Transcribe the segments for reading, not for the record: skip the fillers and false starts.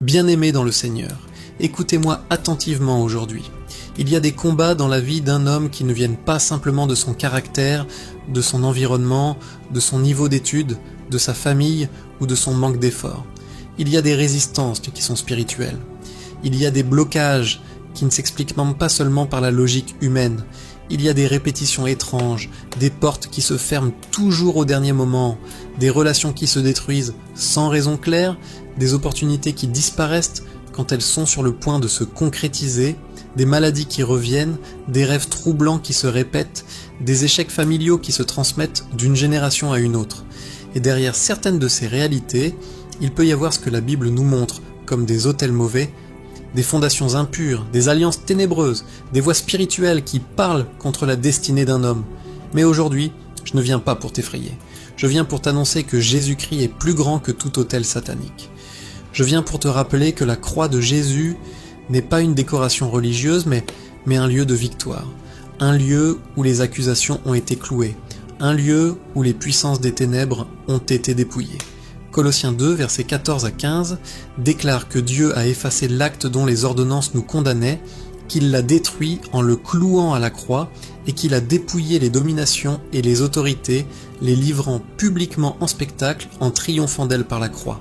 Bien-aimés dans le Seigneur, écoutez-moi attentivement aujourd'hui. Il y a des combats dans la vie d'un homme qui ne viennent pas simplement de son caractère, de son environnement, de son niveau d'études, de sa famille ou de son manque d'effort. Il y a des résistances qui sont spirituelles. Il y a des blocages qui ne s'expliquent même pas seulement par la logique humaine. Il y a des répétitions étranges, des portes qui se ferment toujours au dernier moment, des relations qui se détruisent sans raison claire, des opportunités qui disparaissent quand elles sont sur le point de se concrétiser, des maladies qui reviennent, des rêves troublants qui se répètent, des échecs familiaux qui se transmettent d'une génération à une autre. Et derrière certaines de ces réalités, il peut y avoir ce que la Bible nous montre comme des autels mauvais, des fondations impures, des alliances ténébreuses, des voix spirituelles qui parlent contre la destinée d'un homme. Mais aujourd'hui, je ne viens pas pour t'effrayer. Je viens pour t'annoncer que Jésus-Christ est plus grand que tout autel satanique. Je viens pour te rappeler que la croix de Jésus n'est pas une décoration religieuse, mais un lieu de victoire. Un lieu où les accusations ont été clouées. Un lieu où les puissances des ténèbres ont été dépouillées. Colossiens 2, versets 14 à 15, déclare que Dieu a effacé l'acte dont les ordonnances nous condamnaient, qu'il l'a détruit en le clouant à la croix et qu'il a dépouillé les dominations et les autorités, les livrant publiquement en spectacle en triomphant d'elles par la croix.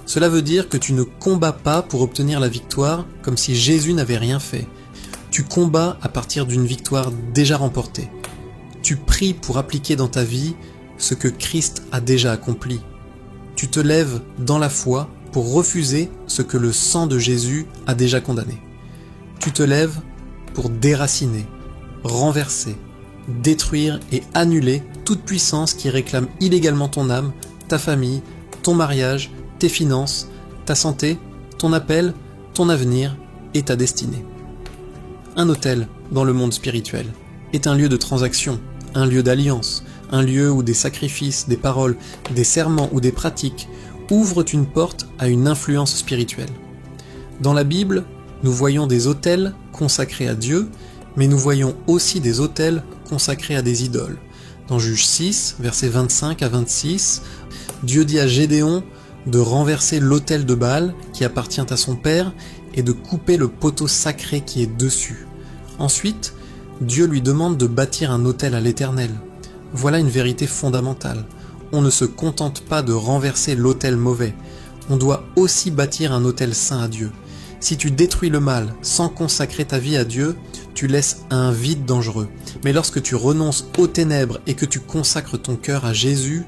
Cela veut dire que tu ne combats pas pour obtenir la victoire comme si Jésus n'avait rien fait. Tu combats à partir d'une victoire déjà remportée. Tu pries pour appliquer dans ta vie ce que Christ a déjà accompli. Tu te lèves dans la foi pour refuser ce que le sang de Jésus a déjà condamné. Tu te lèves pour déraciner, renverser, détruire et annuler toute puissance qui réclame illégalement ton âme, ta famille, ton mariage, tes finances, ta santé, ton appel, ton avenir et ta destinée. Un autel dans le monde spirituel est un lieu de transaction, un lieu d'alliance, un lieu où des sacrifices, des paroles, des serments ou des pratiques ouvrent une porte à une influence spirituelle. Dans la Bible, nous voyons des autels consacrés à Dieu, mais nous voyons aussi des autels consacrés à des idoles. Dans Juge 6, versets 25 à 26, Dieu dit à Gédéon de renverser l'autel de Baal qui appartient à son père et de couper le poteau sacré qui est dessus. Ensuite, Dieu lui demande de bâtir un autel à l'Éternel. Voilà une vérité fondamentale. On ne se contente pas de renverser l'autel mauvais. On doit aussi bâtir un autel saint à Dieu. Si tu détruis le mal sans consacrer ta vie à Dieu, tu laisses un vide dangereux. Mais lorsque tu renonces aux ténèbres et que tu consacres ton cœur à Jésus,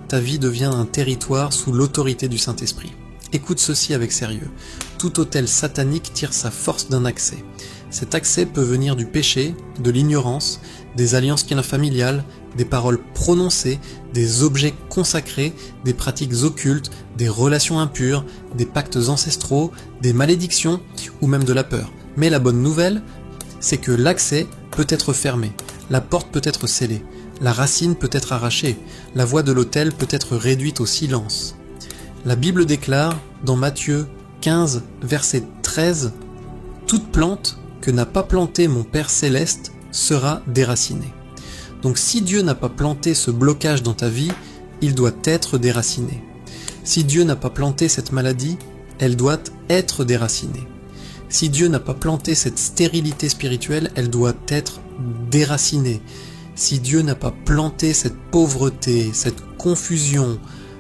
ta vie devient un territoire sous l'autorité du Saint-Esprit. Écoute ceci avec sérieux. Tout autel satanique tire sa force d'un accès. Cet accès peut venir du péché, de l'ignorance, des alliances familiales, des paroles prononcées, des objets consacrés, des pratiques occultes, des relations impures, des pactes ancestraux, des malédictions ou même de la peur. Mais la bonne nouvelle, c'est que l'accès peut être fermé, la porte peut être scellée, la racine peut être arrachée, la voix de l'autel peut être réduite au silence. La Bible déclare dans Matthieu 15, verset 13, « Toute plante que n'a pas plantée mon Père Céleste sera déracinée. » Donc si Dieu n'a pas planté ce blocage dans ta vie, il doit être déraciné. Si Dieu n'a pas planté cette maladie, elle doit être déracinée. Si Dieu n'a pas planté cette stérilité spirituelle, elle doit être déracinée. Si Dieu n'a pas planté cette pauvreté, cette confusion,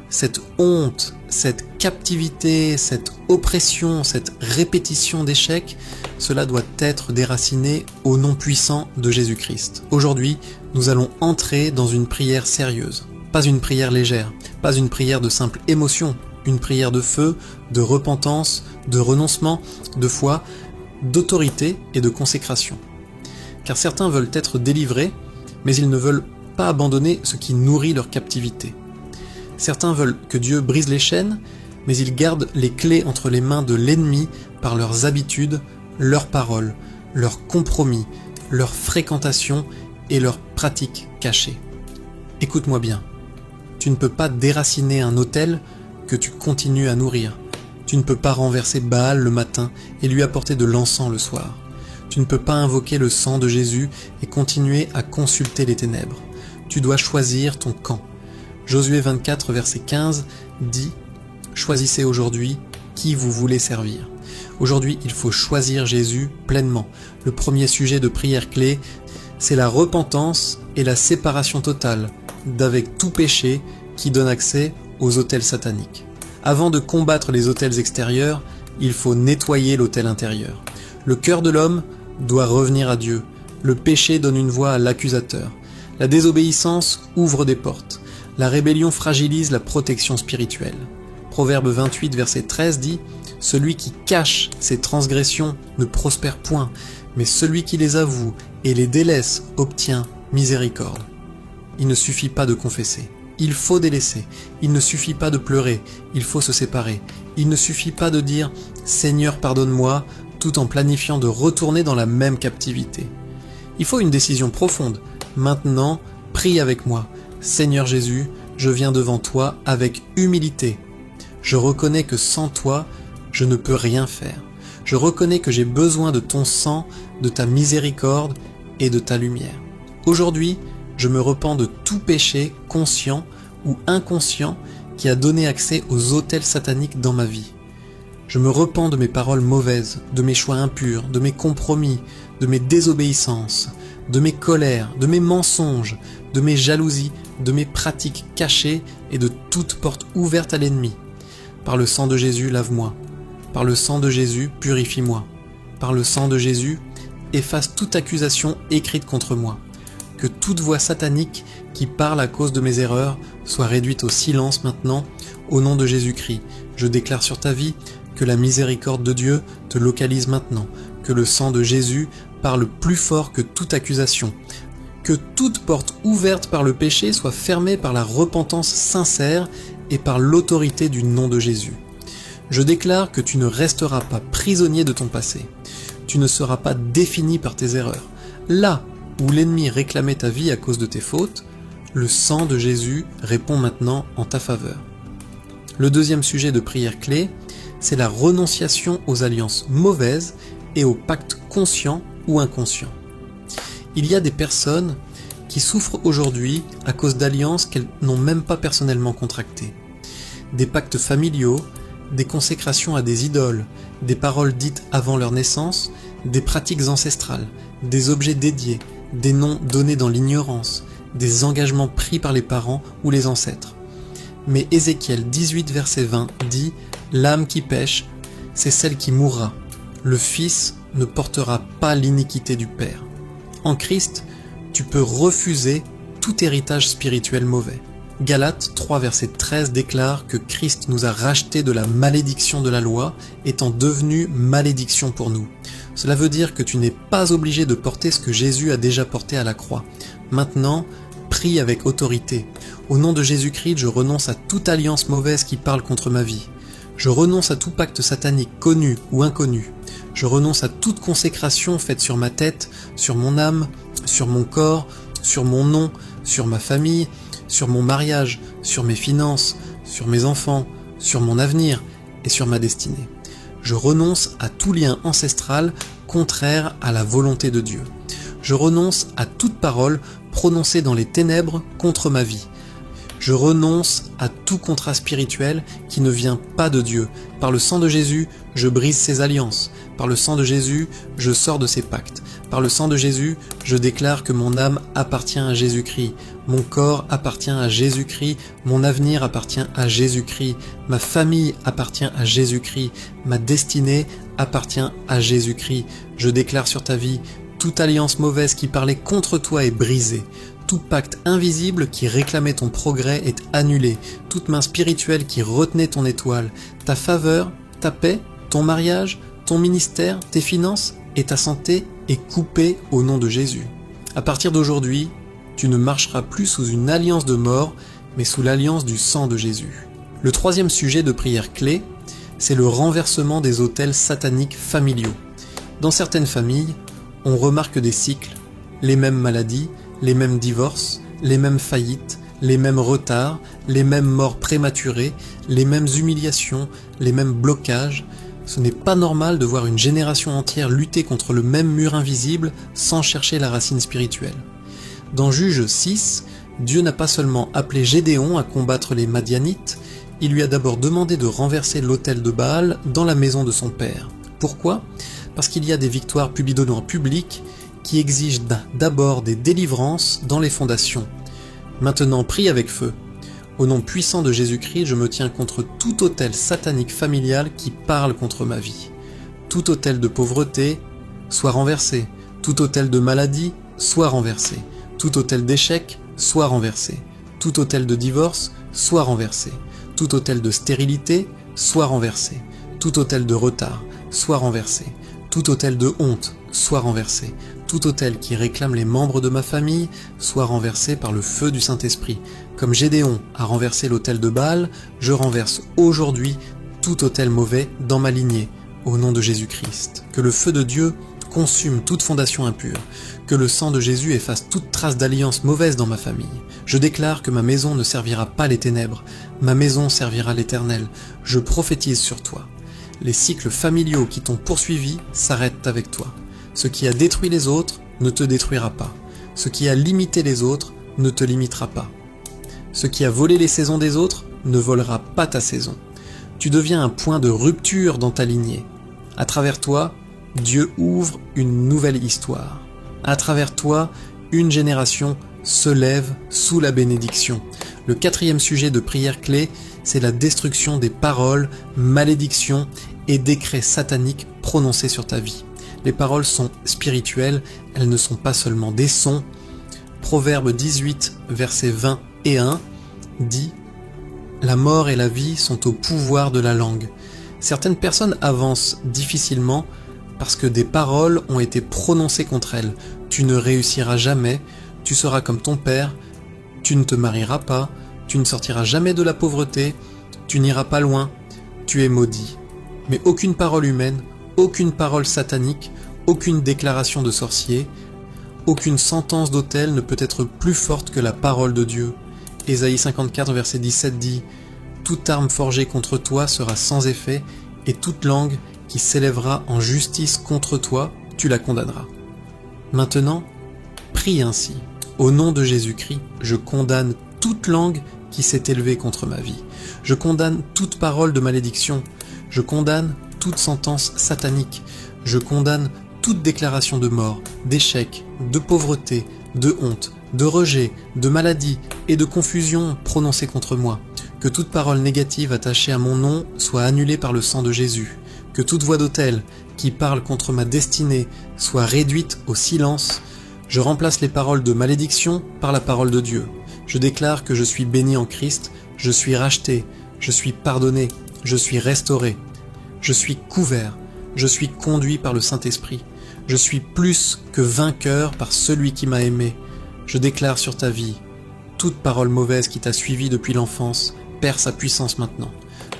cette honte, cette captivité, cette oppression, cette répétition d'échecs, cela doit être déraciné au nom puissant de Jésus-Christ. Aujourd'hui, nous allons entrer dans une prière sérieuse. Pas une prière légère, pas une prière de simple émotion, une prière de feu, de repentance, de renoncement, de foi, d'autorité et de consécration. Car certains veulent être délivrés, mais ils ne veulent pas abandonner ce qui nourrit leur captivité. Certains veulent que Dieu brise les chaînes, mais ils gardent les clés entre les mains de l'ennemi par leurs habitudes, leurs paroles, leurs compromis, leurs fréquentations et leurs pratiques cachées. Écoute-moi bien, tu ne peux pas déraciner un autel que tu continues à nourrir. Tu ne peux pas renverser Baal le matin et lui apporter de l'encens le soir. Tu ne peux pas invoquer le sang de Jésus et continuer à consulter les ténèbres. Tu dois choisir ton camp. Josué 24, verset 15 dit « Choisissez aujourd'hui qui vous voulez servir. Aujourd'hui, il faut choisir Jésus pleinement. Le premier sujet de prière clé, c'est la repentance et la séparation totale d'avec tout péché qui donne accès aux autels sataniques. Avant de combattre les autels extérieurs, il faut nettoyer l'autel intérieur. Le cœur de l'homme doit revenir à Dieu. Le péché donne une voix à l'accusateur. La désobéissance ouvre des portes. La rébellion fragilise la protection spirituelle. Proverbe 28, verset 13 dit « Celui qui cache ses transgressions ne prospère point, mais celui qui les avoue et les délaisse obtient miséricorde. » Il ne suffit pas de confesser. Il faut délaisser. Il ne suffit pas de pleurer. Il faut se séparer. Il ne suffit pas de dire « Seigneur, pardonne-moi » tout en planifiant de retourner dans la même captivité. Il faut une décision profonde. Maintenant, prie avec moi. Seigneur Jésus, je viens devant toi avec humilité. Je reconnais que sans toi, je ne peux rien faire. Je reconnais que j'ai besoin de ton sang, de ta miséricorde et de ta lumière. Aujourd'hui, je me repens de tout péché conscient ou inconscient qui a donné accès aux autels sataniques dans ma vie. Je me repens de mes paroles mauvaises, de mes choix impurs, de mes compromis, de mes désobéissances, de mes colères, de mes mensonges, de mes jalousies, de mes pratiques cachées et de toute porte ouverte à l'ennemi. Par le sang de Jésus, lave-moi. Par le sang de Jésus, purifie-moi. Par le sang de Jésus, efface toute accusation écrite contre moi. Que toute voix satanique qui parle à cause de mes erreurs soit réduite au silence maintenant, au nom de Jésus-Christ. Je déclare sur ta vie que la miséricorde de Dieu te localise maintenant, que le sang de Jésus parle plus fort que toute accusation, que toute porte ouverte par le péché soit fermée par la repentance sincère et par l'autorité du nom de Jésus. Je déclare que tu ne resteras pas prisonnier de ton passé. Tu ne seras pas défini par tes erreurs. Là où l'ennemi réclamait ta vie à cause de tes fautes, le sang de Jésus répond maintenant en ta faveur. Le deuxième sujet de prière clé, c'est la renonciation aux alliances mauvaises et aux pactes conscients ou inconscients. Il y a des personnes qui souffrent aujourd'hui à cause d'alliances qu'elles n'ont même pas personnellement contractées. Des pactes familiaux, des consécrations à des idoles, des paroles dites avant leur naissance, des pratiques ancestrales, des objets dédiés, des noms donnés dans l'ignorance, des engagements pris par les parents ou les ancêtres. Mais Ézéchiel 18 verset 20 dit « L'âme qui pêche, c'est celle qui mourra. Le Fils ne portera pas l'iniquité du Père. » En Christ, tu peux refuser tout héritage spirituel mauvais. Galates 3 verset 13 déclare que Christ nous a rachetés de la malédiction de la loi, étant devenu malédiction pour nous. Cela veut dire que tu n'es pas obligé de porter ce que Jésus a déjà porté à la croix. Maintenant, prie avec autorité. Au nom de Jésus-Christ, je renonce à toute alliance mauvaise qui parle contre ma vie. Je renonce à tout pacte satanique connu ou inconnu. Je renonce à toute consécration faite sur ma tête, sur mon âme, sur mon corps, sur mon nom, sur ma famille, sur mon mariage, sur mes finances, sur mes enfants, sur mon avenir et sur ma destinée. Je renonce à tout lien ancestral contraire à la volonté de Dieu. Je renonce à toute parole prononcée dans les ténèbres contre ma vie. Je renonce à tout contrat spirituel qui ne vient pas de Dieu. Par le sang de Jésus, je brise ses alliances. Par le sang de Jésus, je sors de ses pactes. Par le sang de Jésus, je déclare que mon âme appartient à Jésus-Christ. Mon corps appartient à Jésus-Christ. Mon avenir appartient à Jésus-Christ. Ma famille appartient à Jésus-Christ. Ma destinée appartient à Jésus-Christ. Je déclare sur ta vie, toute alliance mauvaise qui parlait contre toi est brisée. Tout pacte invisible qui réclamait ton progrès est annulé. Toute main spirituelle qui retenait ton étoile, ta faveur, ta paix, ton mariage, ton ministère, tes finances et ta santé est coupée au nom de Jésus. À partir d'aujourd'hui, tu ne marcheras plus sous une alliance de mort, mais sous l'alliance du sang de Jésus. Le troisième sujet de prière clé, c'est le renversement des autels sataniques familiaux. Dans certaines familles, on remarque des cycles, les mêmes maladies, les mêmes divorces, les mêmes faillites, les mêmes retards, les mêmes morts prématurées, les mêmes humiliations, les mêmes blocages. Ce n'est pas normal de voir une génération entière lutter contre le même mur invisible sans chercher la racine spirituelle. Dans Juges 6, Dieu n'a pas seulement appelé Gédéon à combattre les Madianites, il lui a d'abord demandé de renverser l'autel de Baal dans la maison de son père. Pourquoi ? Parce qu'il y a des victoires pubidonoires publiques qui exigent d'abord des délivrances dans les fondations. Maintenant, prie avec feu. Au nom puissant de Jésus-Christ, je me tiens contre tout autel satanique familial qui parle contre ma vie. Tout autel de pauvreté soit renversé. Tout autel de maladie soit renversé. Tout autel d'échec soit renversé. Tout autel de divorce soit renversé. Tout autel de stérilité soit renversé. Tout autel de retard soit renversé. Tout autel de honte soit renversé. Tout autel qui réclame les membres de ma famille soit renversé par le feu du Saint-Esprit. Comme Gédéon a renversé l'autel de Baal, je renverse aujourd'hui tout autel mauvais dans ma lignée, au nom de Jésus-Christ. Que le feu de Dieu consume toute fondation impure. Que le sang de Jésus efface toute trace d'alliance mauvaise dans ma famille. Je déclare que ma maison ne servira pas les ténèbres. Ma maison servira l'Éternel. Je prophétise sur toi. Les cycles familiaux qui t'ont poursuivi s'arrêtent avec toi. Ce qui a détruit les autres ne te détruira pas. Ce qui a limité les autres ne te limitera pas. Ce qui a volé les saisons des autres ne volera pas ta saison. Tu deviens un point de rupture dans ta lignée. À travers toi, Dieu ouvre une nouvelle histoire. À travers toi, une génération se lève sous la bénédiction. Le 4e sujet de prière clé, c'est la destruction des paroles, malédictions et décrets sataniques prononcés sur ta vie. Les paroles sont spirituelles, elles ne sont pas seulement des sons. Proverbe 18, versets 20 et 1 dit « La mort et la vie sont au pouvoir de la langue. » Certaines personnes avancent difficilement parce que des paroles ont été prononcées contre elles. Tu ne réussiras jamais, tu seras comme ton père, tu ne te marieras pas, tu ne sortiras jamais de la pauvreté, tu n'iras pas loin, tu es maudit. Mais aucune parole humaine, aucune parole satanique, aucune déclaration de sorcier, aucune sentence d'autel ne peut être plus forte que la parole de Dieu. Ésaïe 54, verset 17 dit « Toute arme forgée contre toi sera sans effet, et toute langue qui s'élèvera en justice contre toi, tu la condamneras. » Maintenant, prie ainsi. Au nom de Jésus-Christ, je condamne toute langue qui s'est élevée contre ma vie. Je condamne toute parole de malédiction. Je condamne toute sentence satanique. Je condamne toute déclaration de mort, d'échec, de pauvreté, de honte, de rejet, de maladie et de confusion prononcée contre moi. Que toute parole négative attachée à mon nom soit annulée par le sang de Jésus. Que toute voix d'autel qui parle contre ma destinée soit réduite au silence. Je remplace les paroles de malédiction par la parole de Dieu. Je déclare que je suis béni en Christ, je suis racheté, je suis pardonné, je suis restauré. Je suis couvert, je suis conduit par le Saint-Esprit. Je suis plus que vainqueur par celui qui m'a aimé. Je déclare sur ta vie, toute parole mauvaise qui t'a suivi depuis l'enfance perd sa puissance maintenant.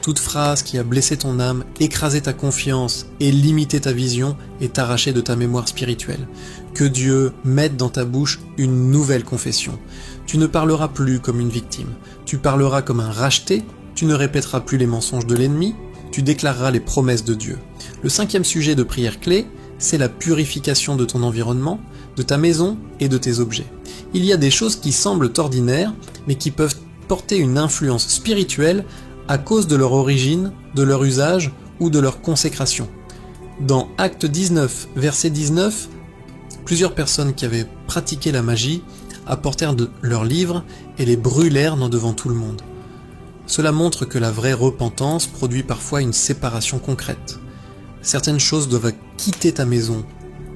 Toute phrase qui a blessé ton âme, écrasé ta confiance et limité ta vision est arrachée de ta mémoire spirituelle. Que Dieu mette dans ta bouche une nouvelle confession. Tu ne parleras plus comme une victime, tu parleras comme un racheté, tu ne répéteras plus les mensonges de l'ennemi, tu déclareras les promesses de Dieu. Le 5e sujet de prière clé, c'est la purification de ton environnement, de ta maison et de tes objets. Il y a des choses qui semblent ordinaires, mais qui peuvent porter une influence spirituelle à cause de leur origine, de leur usage ou de leur consécration. Dans Acte 19, verset 19, plusieurs personnes qui avaient pratiqué la magie apportèrent leurs livres et les brûlèrent devant tout le monde. Cela montre que la vraie repentance produit parfois une séparation concrète. Certaines choses doivent quitter ta maison,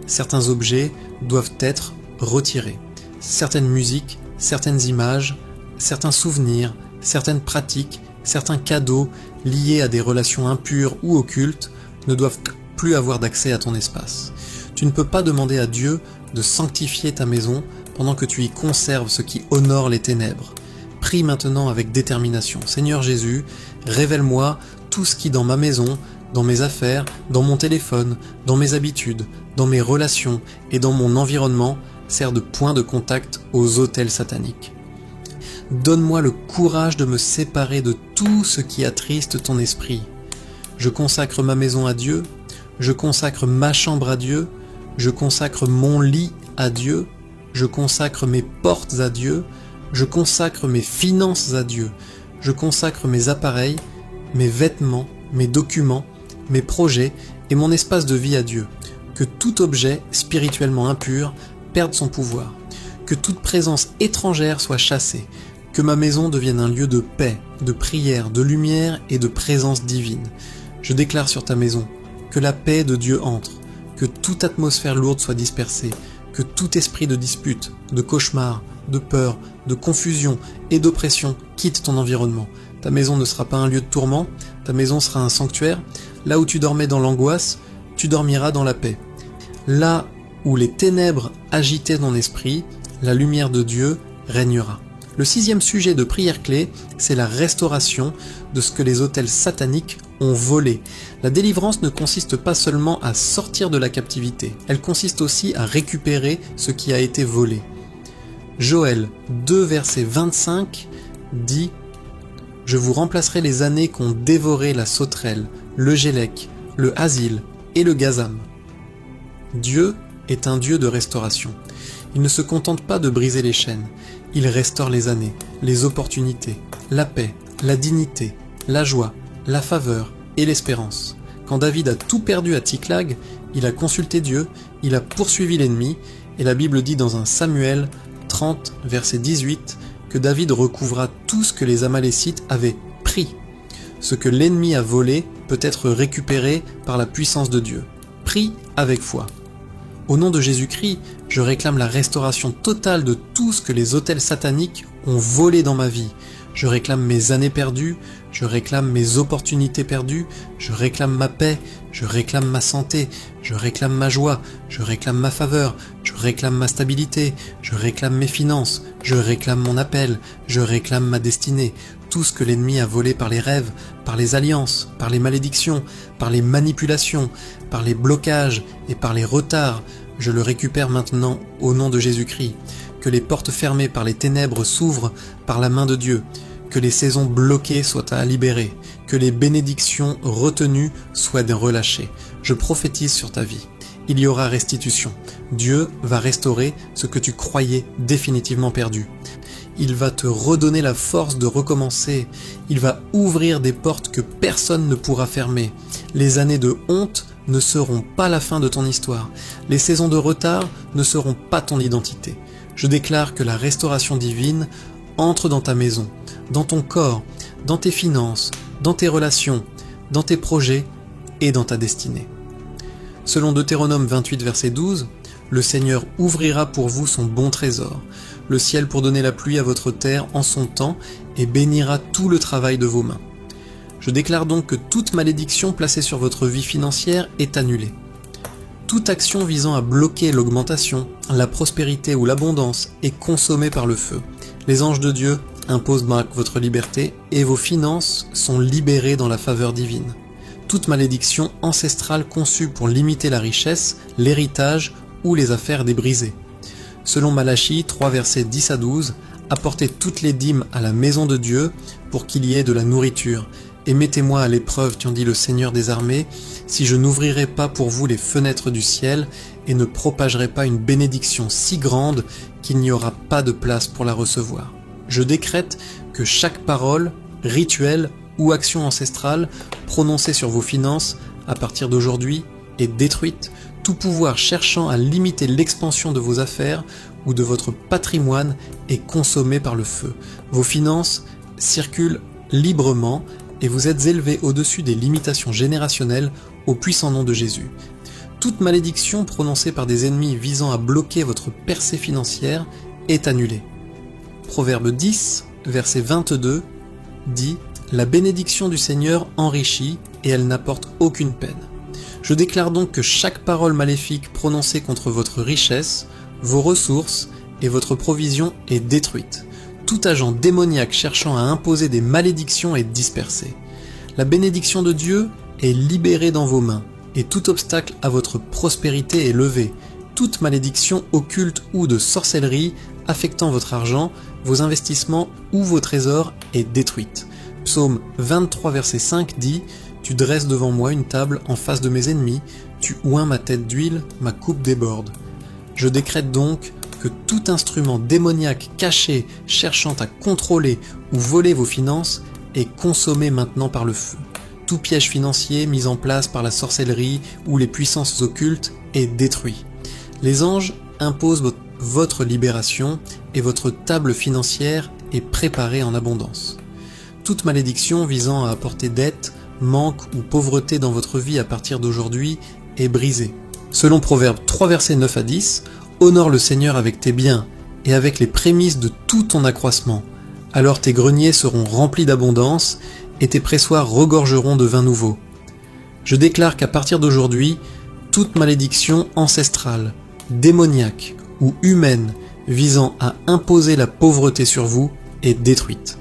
certains objets doivent être retirés. Certaines musiques, certaines images, certains souvenirs, certaines pratiques, certains cadeaux liés à des relations impures ou occultes ne doivent plus avoir d'accès à ton espace. Tu ne peux pas demander à Dieu de sanctifier ta maison pendant que tu y conserves ce qui honore les ténèbres. Prie maintenant avec détermination. Seigneur Jésus, révèle-moi tout ce qui dans ma maison, dans mes affaires, dans mon téléphone, dans mes habitudes, dans mes relations et dans mon environnement sert de point de contact aux autels sataniques. Donne-moi le courage de me séparer de tout ce qui attriste ton esprit. Je consacre ma maison à Dieu, je consacre ma chambre à Dieu, je consacre mon lit à Dieu, je consacre mes portes à Dieu, je consacre mes finances à Dieu, je consacre mes appareils, mes vêtements, mes documents, mes projets et mon espace de vie à Dieu. Que tout objet spirituellement impur perde son pouvoir. Que toute présence étrangère soit chassée. Que ma maison devienne un lieu de paix, de prière, de lumière et de présence divine. Je déclare sur ta maison que la paix de Dieu entre, que toute atmosphère lourde soit dispersée, que tout esprit de dispute, de cauchemar, de peur, de confusion et d'oppression quitte ton environnement. Ta maison ne sera pas un lieu de tourment, ta maison sera un sanctuaire. Là où tu dormais dans l'angoisse, tu dormiras dans la paix. Là où les ténèbres agitaient ton esprit, la lumière de Dieu régnera. Le 6e sujet de prière clé, c'est la restauration de ce que les autels sataniques ont volé. La délivrance ne consiste pas seulement à sortir de la captivité, elle consiste aussi à récupérer ce qui a été volé. Joël 2, verset 25 dit « Je vous remplacerai les années qu'ont dévoré la sauterelle, le gélec, le hasil et le gazam. » Dieu est un Dieu de restauration. Il ne se contente pas de briser les chaînes, il restaure les années, les opportunités, la paix, la dignité, la joie, la faveur et l'espérance. Quand David a tout perdu à Tsiklag, il a consulté Dieu, il a poursuivi l'ennemi, et la Bible dit dans un Samuel 30, verset 18, que David recouvra tout ce que les Amalécites avaient pris. Ce que l'ennemi a volé peut être récupéré par la puissance de Dieu. Pris avec foi. Au nom de Jésus-Christ, je réclame la restauration totale de tout ce que les autels sataniques ont volé dans ma vie. Je réclame mes années perdues, je réclame mes opportunités perdues, je réclame ma paix, je réclame ma santé, je réclame ma joie, je réclame ma faveur, je réclame ma stabilité, je réclame mes finances, je réclame mon appel, je réclame ma destinée. Tout ce que l'ennemi a volé par les rêves, par les alliances, par les malédictions, par les manipulations, par les blocages et par les retards, je le récupère maintenant au nom de Jésus-Christ. Que les portes fermées par les ténèbres s'ouvrent par la main de Dieu, que les saisons bloquées soient à libérer, que les bénédictions retenues soient relâchées. Je prophétise sur ta vie. Il y aura restitution. Dieu va restaurer ce que tu croyais définitivement perdu. Il va te redonner la force de recommencer. Il va ouvrir des portes que personne ne pourra fermer. Les années de honte ne seront pas la fin de ton histoire. Les saisons de retard ne seront pas ton identité. Je déclare que la restauration divine entre dans ta maison, dans ton corps, dans tes finances, dans tes relations, dans tes projets et dans ta destinée. Selon Deutéronome 28, verset 12, le Seigneur ouvrira pour vous son bon trésor, le ciel pour donner la pluie à votre terre en son temps et bénira tout le travail de vos mains. Je déclare donc que toute malédiction placée sur votre vie financière est annulée. Toute action visant à bloquer l'augmentation, la prospérité ou l'abondance est consommée par le feu. Les anges de Dieu imposent donc votre liberté et vos finances sont libérées dans la faveur divine. Toute malédiction ancestrale conçue pour limiter la richesse, l'héritage ou les affaires est brisée. Selon Malachie 3 versets 10 à 12, apportez toutes les dîmes à la maison de Dieu pour qu'il y ait de la nourriture. Et mettez-moi à l'épreuve, t'en dit le Seigneur des armées, si je n'ouvrirai pas pour vous les fenêtres du ciel et ne propagerai pas une bénédiction si grande qu'il n'y aura pas de place pour la recevoir. Je décrète que chaque parole, rituel ou action ancestrale prononcée sur vos finances à partir d'aujourd'hui est détruite, tout pouvoir cherchant à limiter l'expansion de vos affaires ou de votre patrimoine est consommé par le feu. Vos finances circulent librement et vous êtes élevés au-dessus des limitations générationnelles au puissant nom de Jésus. Toute malédiction prononcée par des ennemis visant à bloquer votre percée financière est annulée. Proverbe 10, verset 22 dit « La bénédiction du Seigneur enrichit et elle n'apporte aucune peine. » Je déclare donc que chaque parole maléfique prononcée contre votre richesse, vos ressources et votre provision est détruite. Tout agent démoniaque cherchant à imposer des malédictions est dispersé. La bénédiction de Dieu est libérée dans vos mains, et tout obstacle à votre prospérité est levé. Toute malédiction occulte ou de sorcellerie affectant votre argent, vos investissements ou vos trésors est détruite. Psaume 23 verset 5 dit « Tu dresses devant moi une table en face de mes ennemis, tu oins ma tête d'huile, ma coupe déborde. » Je décrète donc que tout instrument démoniaque caché cherchant à contrôler ou voler vos finances est consommé maintenant par le feu. Tout piège financier mis en place par la sorcellerie ou les puissances occultes est détruit. Les anges imposent votre libération et votre table financière est préparée en abondance. Toute malédiction visant à apporter dette, manque ou pauvreté dans votre vie à partir d'aujourd'hui est brisée. Selon Proverbes 3 versets 9 à 10, honore le Seigneur avec tes biens et avec les prémices de tout ton accroissement. Alors tes greniers seront remplis d'abondance et tes pressoirs regorgeront de vin nouveau. Je déclare qu'à partir d'aujourd'hui, toute malédiction ancestrale, démoniaque ou humaine visant à imposer la pauvreté sur vous est détruite.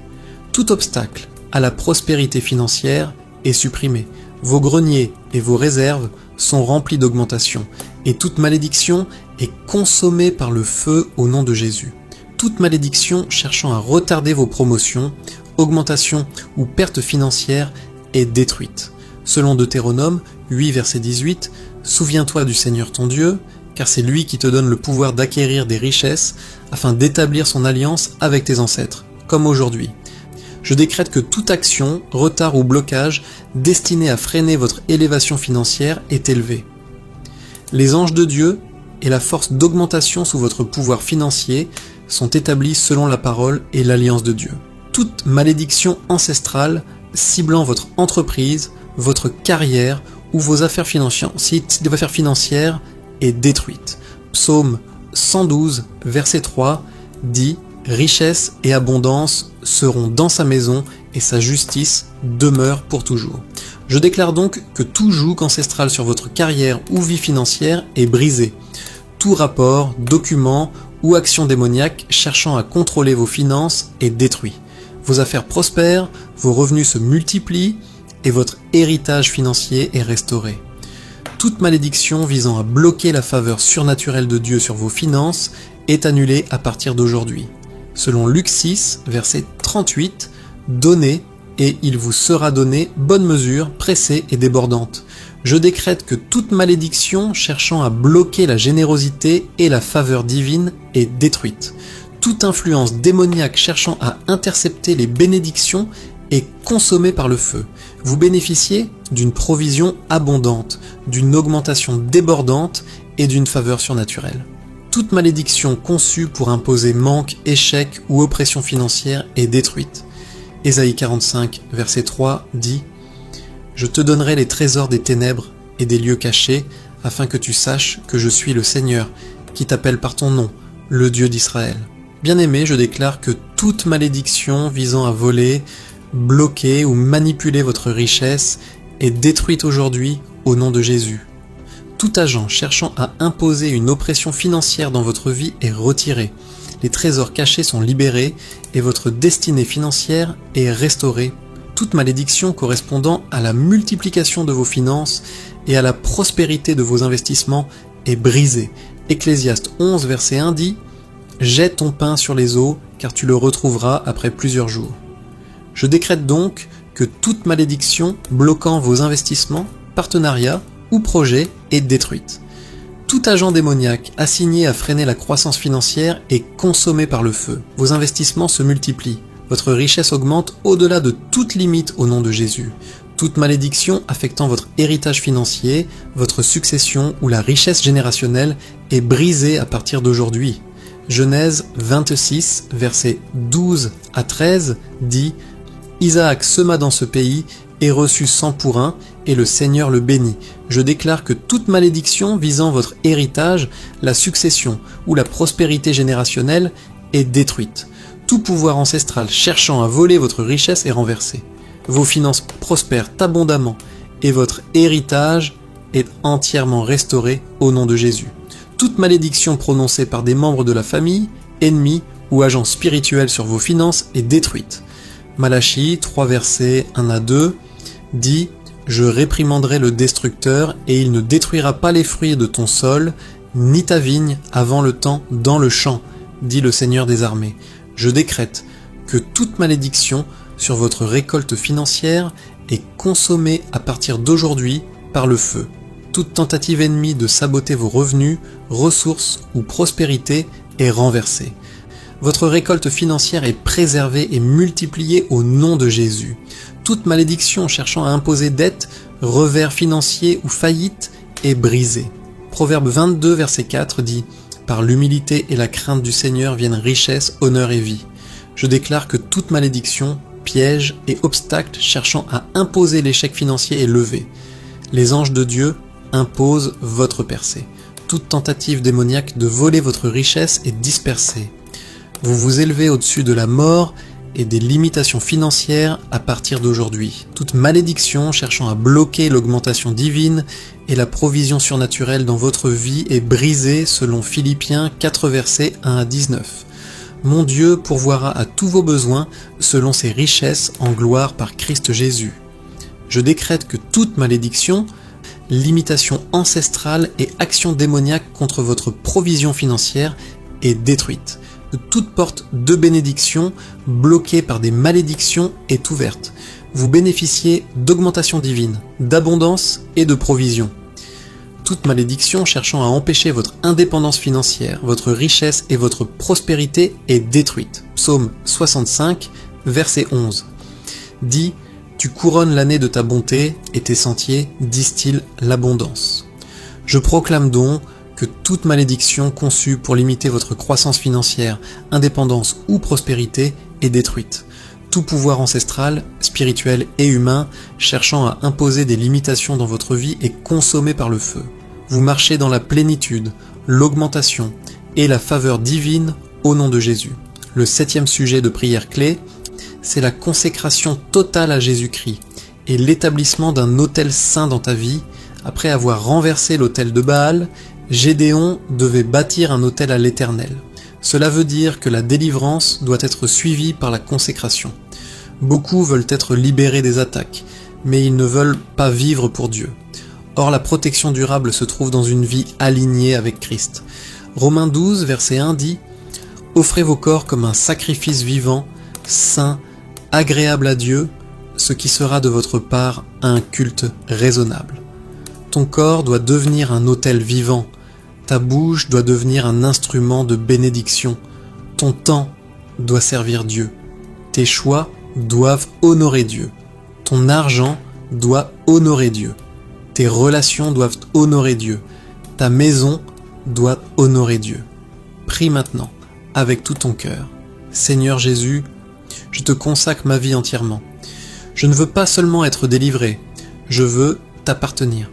Tout obstacle à la prospérité financière est supprimé. Vos greniers et vos réserves sont remplis d'augmentation et toute malédiction est consommée par le feu au nom de Jésus. Toute malédiction cherchant à retarder vos promotions, augmentation ou perte financière est détruite. Selon Deutéronome 8 verset 18, « Souviens-toi du Seigneur ton Dieu, car c'est lui qui te donne le pouvoir d'acquérir des richesses afin d'établir son alliance avec tes ancêtres, comme aujourd'hui. » Je décrète que toute action, retard ou blocage destiné à freiner votre élévation financière est élevée. Les anges de Dieu et la force d'augmentation sous votre pouvoir financier sont établis selon la parole et l'alliance de Dieu. Toute malédiction ancestrale ciblant votre entreprise, votre carrière ou vos affaires financières est détruite. Psaume 112, verset 3 dit « Richesse et abondance seront dans sa maison et sa justice demeure pour toujours. » Je déclare donc que tout joug ancestral sur votre carrière ou vie financière est brisé. Tout rapport, document ou action démoniaque cherchant à contrôler vos finances est détruit. Vos affaires prospèrent, vos revenus se multiplient et votre héritage financier est restauré. Toute malédiction visant à bloquer la faveur surnaturelle de Dieu sur vos finances est annulée à partir d'aujourd'hui. Selon Luc 6, verset 38, « Donnez, et il vous sera donné bonne mesure, pressée et débordante. » Je décrète que toute malédiction cherchant à bloquer la générosité et la faveur divine est détruite. Toute influence démoniaque cherchant à intercepter les bénédictions est consommée par le feu. Vous bénéficiez d'une provision abondante, d'une augmentation débordante et d'une faveur surnaturelle. Toute malédiction conçue pour imposer manque, échec ou oppression financière est détruite. Ésaïe 45, verset 3 dit « Je te donnerai les trésors des ténèbres et des lieux cachés, afin que tu saches que je suis le Seigneur, qui t'appelle par ton nom, le Dieu d'Israël. » Bien-aimé, je déclare que toute malédiction visant à voler, bloquer ou manipuler votre richesse est détruite aujourd'hui au nom de Jésus. Tout agent cherchant à imposer une oppression financière dans votre vie est retiré. Les trésors cachés sont libérés et votre destinée financière est restaurée. Toute malédiction correspondant à la multiplication de vos finances et à la prospérité de vos investissements est brisée. Ecclésiaste 11 verset 1 dit « Jette ton pain sur les eaux, car tu le retrouveras après plusieurs jours. » Je décrète donc que toute malédiction bloquant vos investissements, partenariats ou projets est détruite. Tout agent démoniaque assigné à freiner la croissance financière est consommé par le feu. Vos investissements se multiplient. Votre richesse augmente au-delà de toute limite au nom de Jésus. Toute malédiction affectant votre héritage financier, votre succession ou la richesse générationnelle est brisée à partir d'aujourd'hui. Genèse 26, versets 12 à 13 dit « Isaac sema dans ce pays et reçut 100 pour 1, et le Seigneur le bénit. Je déclare que toute malédiction visant votre héritage, la succession ou la prospérité générationnelle est détruite. Tout pouvoir ancestral cherchant à voler votre richesse est renversé. Vos finances prospèrent abondamment et votre héritage est entièrement restauré au nom de Jésus. Toute malédiction prononcée par des membres de la famille, ennemis ou agents spirituels sur vos finances est détruite. Malachie 3 versets 1 à 2 dit « Je réprimanderai le destructeur et il ne détruira pas les fruits de ton sol, ni ta vigne avant le temps dans le champ, dit le Seigneur des armées. Je décrète que toute malédiction sur votre récolte financière est consommée à partir d'aujourd'hui par le feu. Toute tentative ennemie de saboter vos revenus, ressources ou prospérité est renversée. Votre récolte financière est préservée et multipliée au nom de Jésus. Toute malédiction cherchant à imposer dette, revers financier ou faillite est brisée. Proverbe 22, verset 4 dit « Par l'humilité et la crainte du Seigneur viennent richesse, honneur et vie. Je déclare que toute malédiction, piège et obstacle cherchant à imposer l'échec financier est levé. Les anges de Dieu imposent votre percée. Toute tentative démoniaque de voler votre richesse est dispersée. Vous vous élevez au-dessus de la mort et des limitations financières à partir d'aujourd'hui. Toute malédiction cherchant à bloquer l'augmentation divine et la provision surnaturelle dans votre vie est brisée selon Philippiens 4 versets 1 à 19. Mon Dieu pourvoira à tous vos besoins selon ses richesses en gloire par Christ Jésus. Je décrète que toute malédiction, limitation ancestrale et action démoniaque contre votre provision financière est détruite. Toute porte de bénédiction bloquée par des malédictions est ouverte. Vous bénéficiez d'augmentation divine, d'abondance et de provision. Toute malédiction cherchant à empêcher votre indépendance financière, votre richesse et votre prospérité est détruite. Psaume 65, verset 11. Dit « Tu couronnes l'année de ta bonté et tes sentiers distillent l'abondance. » Je proclame donc que toute malédiction conçue pour limiter votre croissance financière, indépendance ou prospérité est détruite. Tout pouvoir ancestral, spirituel et humain cherchant à imposer des limitations dans votre vie est consommé par le feu. Vous marchez dans la plénitude, l'augmentation et la faveur divine au nom de Jésus. Le 7e sujet de prière clé, c'est la consécration totale à Jésus-Christ et l'établissement d'un autel saint dans ta vie. Après avoir renversé l'autel de Baal, Gédéon devait bâtir un autel à l'Éternel. Cela veut dire que la délivrance doit être suivie par la consécration. Beaucoup veulent être libérés des attaques, mais ils ne veulent pas vivre pour Dieu. Or, la protection durable se trouve dans une vie alignée avec Christ. Romains 12, verset 1 dit « Offrez vos corps comme un sacrifice vivant, saint, agréable à Dieu, ce qui sera de votre part un culte raisonnable. » Ton corps doit devenir un autel vivant. Ta bouche doit devenir un instrument de bénédiction. Ton temps doit servir Dieu. Tes choix doivent honorer Dieu. Ton argent doit honorer Dieu. Tes relations doivent honorer Dieu. Ta maison doit honorer Dieu. Prie maintenant, avec tout ton cœur. Seigneur Jésus, je te consacre ma vie entièrement. Je ne veux pas seulement être délivré, je veux t'appartenir.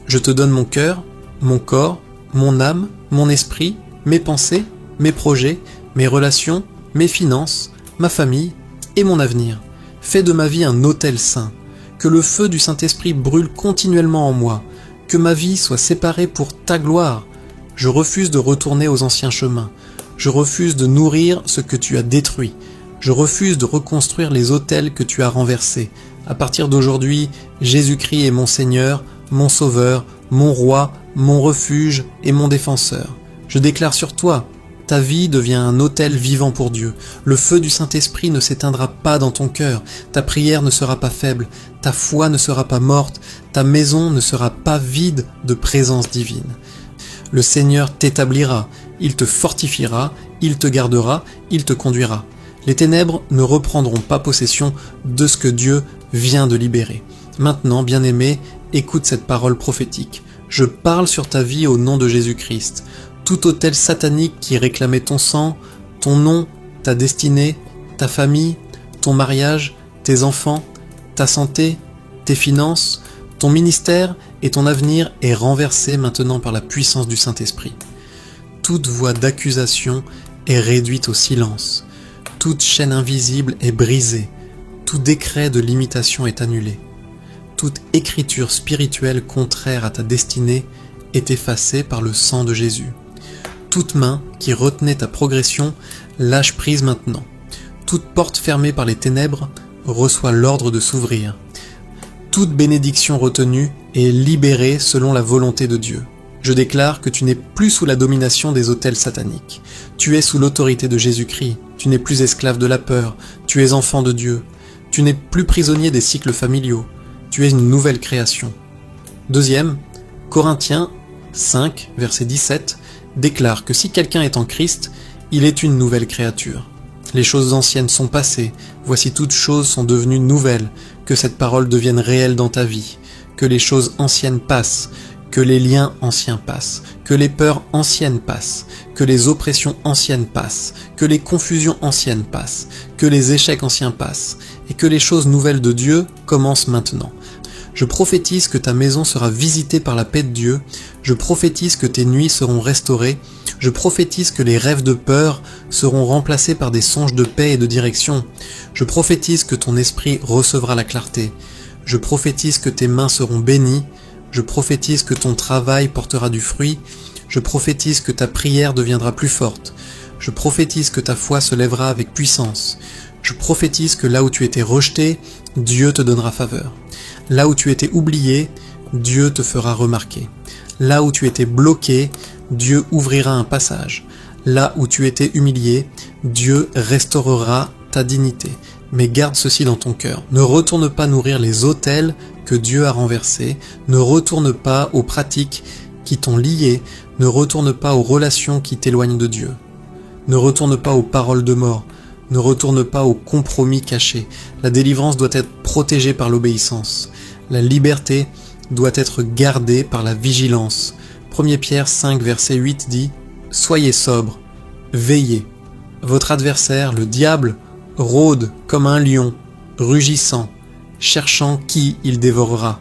Je te donne mon cœur, mon corps, mon âme, mon esprit, mes pensées, mes projets, mes relations, mes finances, ma famille et mon avenir. Fais de ma vie un autel saint. Que le feu du Saint-Esprit brûle continuellement en moi. Que ma vie soit séparée pour ta gloire. Je refuse de retourner aux anciens chemins. Je refuse de nourrir ce que tu as détruit. Je refuse de reconstruire les autels que tu as renversés. À partir d'aujourd'hui, Jésus-Christ est mon Seigneur, mon Sauveur, mon Roi, mon refuge et mon défenseur. Je déclare sur toi, ta vie devient un autel vivant pour Dieu. Le feu du Saint-Esprit ne s'éteindra pas dans ton cœur. Ta prière ne sera pas faible. Ta foi ne sera pas morte. Ta maison ne sera pas vide de présence divine. Le Seigneur t'établira. Il te fortifiera. Il te gardera. Il te conduira. Les ténèbres ne reprendront pas possession de ce que Dieu vient de libérer. Maintenant, bien-aimé, écoute cette parole prophétique. Je parle sur ta vie au nom de Jésus-Christ. Tout autel satanique qui réclamait ton sang, ton nom, ta destinée, ta famille, ton mariage, tes enfants, ta santé, tes finances, ton ministère et ton avenir est renversé maintenant par la puissance du Saint-Esprit. Toute voix d'accusation est réduite au silence. Toute chaîne invisible est brisée. Tout décret de limitation est annulé. Toute écriture spirituelle contraire à ta destinée est effacée par le sang de Jésus. Toute main qui retenait ta progression lâche prise maintenant. Toute porte fermée par les ténèbres reçoit l'ordre de s'ouvrir. Toute bénédiction retenue est libérée selon la volonté de Dieu. Je déclare que tu n'es plus sous la domination des autels sataniques. Tu es sous l'autorité de Jésus-Christ. Tu n'es plus esclave de la peur. Tu es enfant de Dieu. Tu n'es plus prisonnier des cycles familiaux. Tu es une nouvelle création. Deuxième, Corinthiens 5, verset 17, déclare que si quelqu'un est en Christ, Il est une nouvelle créature. Les choses anciennes sont passées, voici toutes choses sont devenues nouvelles, que cette parole devienne réelle dans ta vie, que les choses anciennes passent, que les liens anciens passent, que les peurs anciennes passent, que les oppressions anciennes passent, que les confusions anciennes passent, que les échecs anciens passent, et que les choses nouvelles de Dieu commencent maintenant. Je prophétise que ta maison sera visitée par la paix de Dieu, je prophétise que tes nuits seront restaurées, je prophétise que les rêves de peur seront remplacés par des songes de paix et de direction, je prophétise que ton esprit recevra la clarté, je prophétise que tes mains seront bénies, je prophétise que ton travail portera du fruit, je prophétise que ta prière deviendra plus forte, je prophétise que ta foi se lèvera avec puissance, je prophétise que là où tu étais rejeté, Dieu te donnera faveur. Là où tu étais oublié, Dieu te fera remarquer. Là où tu étais bloqué, Dieu ouvrira un passage. Là où tu étais humilié, Dieu restaurera ta dignité. Mais garde ceci dans ton cœur. Ne retourne pas nourrir les autels que Dieu a renversés. Ne retourne pas aux pratiques qui t'ont lié. Ne retourne pas aux relations qui t'éloignent de Dieu. Ne retourne pas aux paroles de mort. Ne retourne pas aux compromis cachés. La délivrance doit être protégée par l'obéissance. La liberté doit être gardée par la vigilance. 1 Pierre 5, verset 8 dit « Soyez sobres, veillez. Votre adversaire, le diable, rôde comme un lion, rugissant, cherchant qui il dévorera. »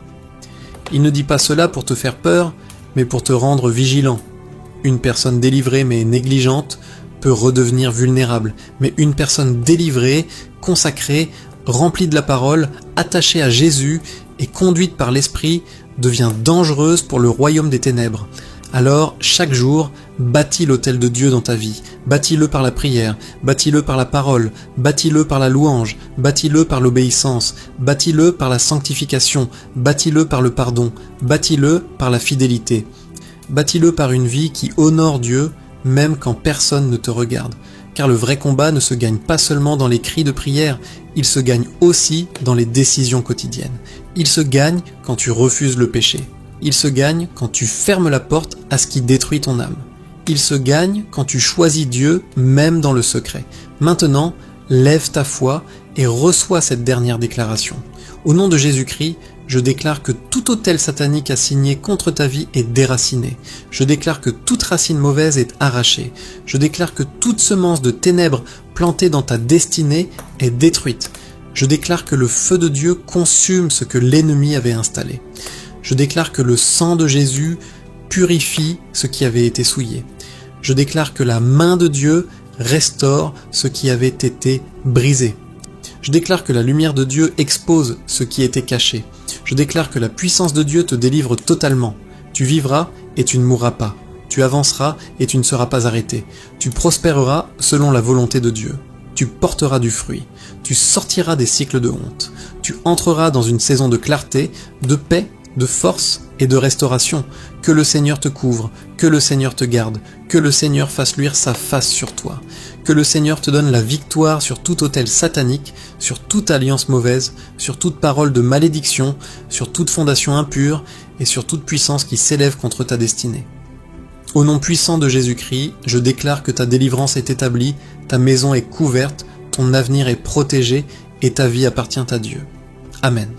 Il ne dit pas cela pour te faire peur, mais pour te rendre vigilant. Une personne délivrée mais négligente peut redevenir vulnérable, mais une personne délivrée, consacrée, remplie de la parole, attachée à Jésus et conduite par l'Esprit devient dangereuse pour le royaume des ténèbres. Alors, chaque jour, bâtis l'autel de Dieu dans ta vie, bâtis-le par la prière, bâtis-le par la parole, bâtis-le par la louange, bâtis-le par l'obéissance, bâtis-le par la sanctification, bâtis-le par le pardon, bâtis-le par la fidélité, bâtis-le par une vie qui honore Dieu, même quand personne ne te regarde. Car le vrai combat ne se gagne pas seulement dans les cris de prière, il se gagne aussi dans les décisions quotidiennes. Il se gagne quand tu refuses le péché. Il se gagne quand tu fermes la porte à ce qui détruit ton âme. Il se gagne quand tu choisis Dieu, même dans le secret. Maintenant, lève ta foi et reçois cette dernière déclaration. Au nom de Jésus-Christ, je déclare que tout autel satanique assigné contre ta vie est déraciné. Je déclare que toute racine mauvaise est arrachée. Je déclare que toute semence de ténèbres plantée dans ta destinée est détruite. Je déclare que le feu de Dieu consume ce que l'ennemi avait installé. Je déclare que le sang de Jésus purifie ce qui avait été souillé. Je déclare que la main de Dieu restaure ce qui avait été brisé. Je déclare que la lumière de Dieu expose ce qui était caché. Je déclare que la puissance de Dieu te délivre totalement. Tu vivras et tu ne mourras pas. Tu avanceras et tu ne seras pas arrêté. Tu prospéreras selon la volonté de Dieu. Tu porteras du fruit. Tu sortiras des cycles de honte. Tu entreras dans une saison de clarté, de paix, de force et de restauration. Que le Seigneur te couvre, que le Seigneur te garde, que le Seigneur fasse luire sa face sur toi. Que le Seigneur te donne la victoire sur tout autel satanique, sur toute alliance mauvaise, sur toute parole de malédiction, sur toute fondation impure et sur toute puissance qui s'élève contre ta destinée. Au nom puissant de Jésus-Christ, je déclare que ta délivrance est établie, ta maison est couverte, ton avenir est protégé et ta vie appartient à Dieu. Amen.